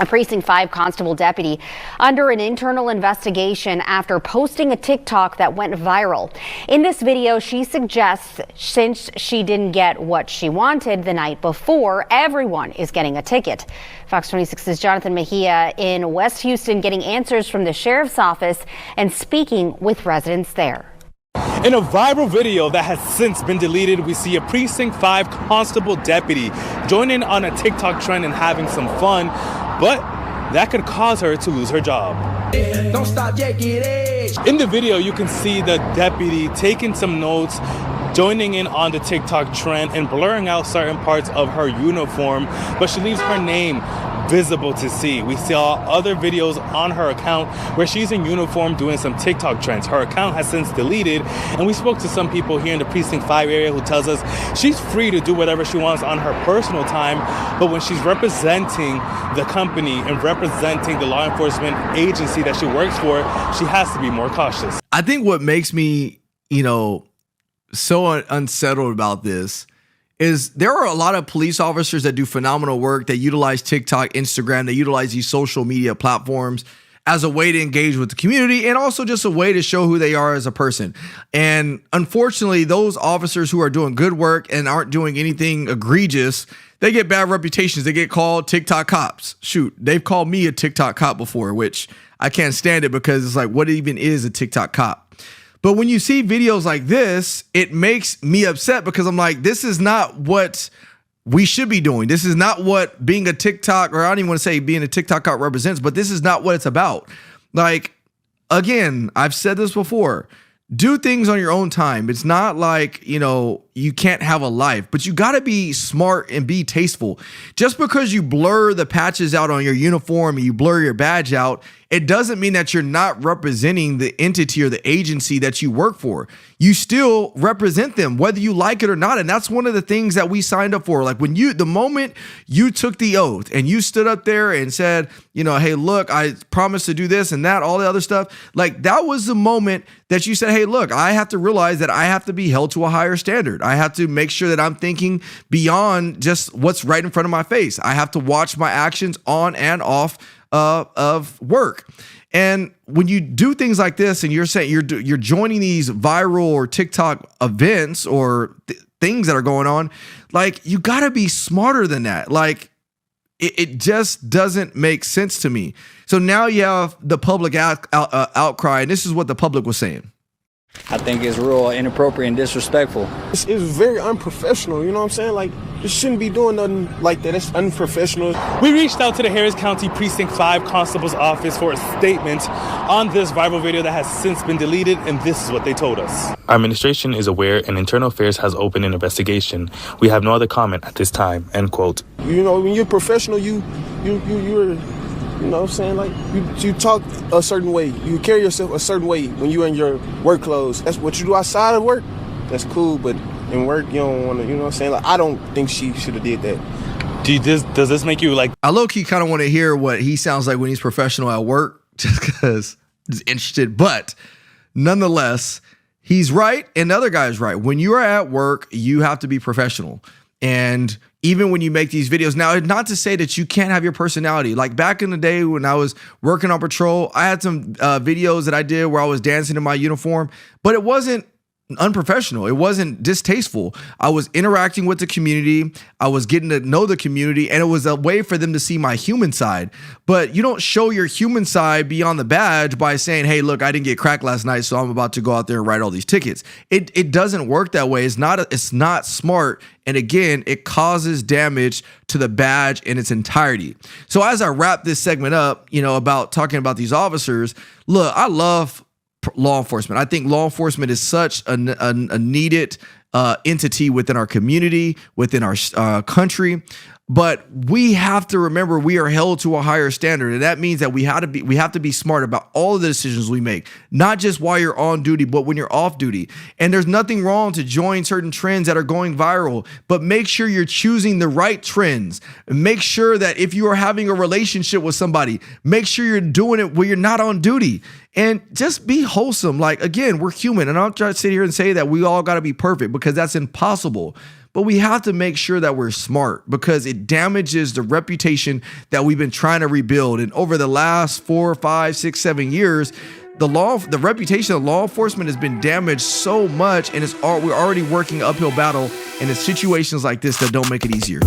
A Precinct 5 constable deputy under an internal investigation after posting a TikTok that went viral. In this video, she suggests since she didn't get what she wanted the night before, everyone is getting a ticket. Fox 26's Jonathan Mejia in West Houston getting answers from the sheriff's office and speaking with residents there. In a viral video that has since been deleted, we see a Precinct 5 constable deputy joining on a TikTok trend and having some fun, but that could cause her to lose her job. Don't stop, in the video, you can see the deputy taking some notes, joining in on the TikTok trend and blurring out certain parts of her uniform, but she leaves her name visible to see. We saw other videos on her account where she's in uniform doing some TikTok trends. Her account has since deleted, and we spoke to some people here in the Precinct 5 area who tells us she's free to do whatever she wants on her personal time, but when she's representing the company and representing the law enforcement agency that she works for, she has to be more cautious. I think what makes me, so unsettled about this is there are a lot of police officers that do phenomenal work. They utilize TikTok, Instagram, they utilize these social media platforms as a way to engage with the community and also just a way to show who they are as a person. And unfortunately, those officers who are doing good work and aren't doing anything egregious, they get bad reputations. They get called TikTok cops. Shoot, they've called me a TikTok cop before, which I can't stand it because it's like, what even is a TikTok cop? But when you see videos like this, it makes me upset because I'm like, this is not what we should be doing. This is not what being a TikTok, or I don't even want to say being a TikTok cop represents, but this is not what it's about. Like, again, I've said this before, do things on your own time. It's not like, you can't have a life, but you got to be smart and be tasteful. Just because you blur the patches out on your uniform and you blur your badge out, it doesn't mean that you're not representing the entity or the agency that you work for. You still represent them, whether you like it or not. And that's one of the things that we signed up for. Like the moment you took the oath and you stood up there and said, hey, look, I promise to do this and that, all the other stuff. Like that was the moment that you said, hey, look, I have to realize that I have to be held to a higher standard. I have to make sure that I'm thinking beyond just what's right in front of my face. I have to watch my actions on and off of work. And when you do things like this and you're saying you're joining these viral or TikTok events or things that are going on, like you got to be smarter than that. Like it just doesn't make sense to me. So now you have the public outcry, and this is what the public was saying. I think it's real inappropriate and disrespectful. It's very unprofessional, you know what I'm saying? Like, you shouldn't be doing nothing like that. It's unprofessional. We reached out to the Harris County Precinct 5 Constable's office for a statement on this viral video that has since been deleted, and this is what they told us. Our administration is aware and Internal Affairs has opened an investigation. We have no other comment at this time, end quote. When you're professional, you're you know what I'm saying? Like, you talk a certain way. You carry yourself a certain way when you're in your work clothes. That's what you do outside of work. That's cool, but in work, you don't want to, you know what I'm saying? Like, I don't think she should have did that. Does this make you like... I low-key kind of want to hear what he sounds like when he's professional at work, just because he's interested. But nonetheless, he's right and the other guy's right. When you are at work, you have to be professional. And even when you make these videos, now, not to say that you can't have your personality. Like back in the day when I was working on patrol, I had some videos that I did where I was dancing in my uniform, but it wasn't unprofessional. It wasn't distasteful. I was interacting with the community. I was getting to know the community, and it was a way for them to see my human side. But you don't show your human side beyond the badge by saying, hey, look, I didn't get cracked last night, so I'm about to go out there and write all these tickets. It doesn't work that way. It's not smart. And again, it causes damage to the badge in its entirety. So as I wrap this segment up, about talking about these officers, look, I love law enforcement. I think law enforcement is such a needed entity within our community, within our country. But we have to remember we are held to a higher standard, and that means that we have to be smart about all of the decisions we make, not just while you're on duty, but when you're off duty. And there's nothing wrong to join certain trends that are going viral, but make sure you're choosing the right trends. Make sure that if you are having a relationship with somebody, make sure you're doing it where you're not on duty. And just be wholesome. Like, again, we're human, and I'm not trying to sit here and say that we all got to be perfect, because that's impossible. but we have to make sure that we're smart because it damages the reputation that we've been trying to rebuild. And over the last 4, 5, 6, 7 years, the reputation of law enforcement has been damaged so much, and we're already working uphill battle, and it's situations like this that don't make it easier.